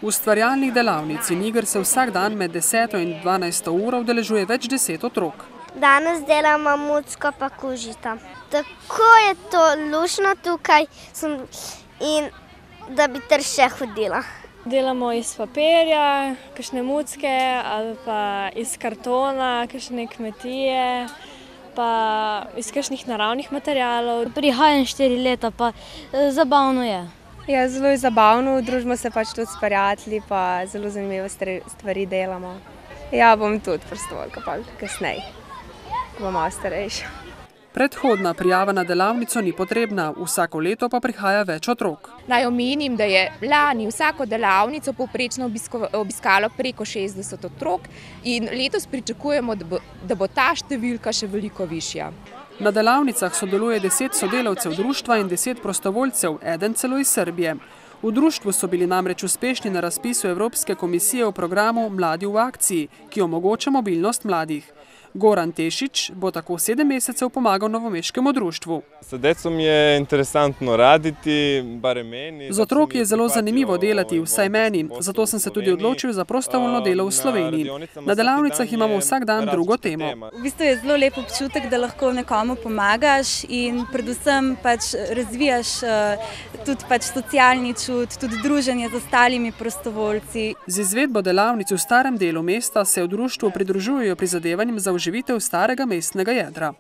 Ustvarjalnih delavnic in iger se vsak dan med 10 in 12 uro udeležuje več 10 otrok. Danes delamo mucko pa kužito. Tako je to luštno tukaj in da bi ter še hodila. Delamo iz papirja, kakšne mucke ali pa iz kartona, kakšne kmetije, pa iz kakšnih naravnih materialov. Prihajam 4 leta, pa zabavno je. Ja, zelo je zabavno, družimo se pač tudi s prijatelji, pa zelo zanimive stvari delamo. Ja, bom tudi prostovoljka pa kasneje, ko bom malo starejša. Predhodna prijava na delavnico ni potrebna, vsako leto pa prihaja več otrok. Naj omenim, da je lani vsako delavnico povprečno obiskalo preko 60 otrok in letos pričakujemo, da bo ta številka še veliko višja. Na delavnicah sodeluje 10 sodelavcev društva in 10 prostovoljcev, eden celo iz Srbije. V društvu so bili namreč uspešni na razpisu Evropske komisije v programu Mladi v akciji, ki omogoča mobilnost mladih. Goran Tešić bo tako 7 mesecev pomagal novomeškemu društvu. Sa decom je interesantno raditi, barem meni. Z otroki je zelo zanimivo delati, vsaj meni, zato sem se tudi odločil za prostovoljno delo v Sloveniji. Na delavnicah imamo vsak dan drugo temo. V bistvu je zelo lep občutek, da lahko nekomu pomagaš in predvsem pač razvijaš tudi pač socialni čut, tudi druženje z ostalimi prostovoljci. Z izvedbo delavnic v starem delu mesta se v društvu pridružujejo prizadevanjem za oživitev starega mestnega jedra.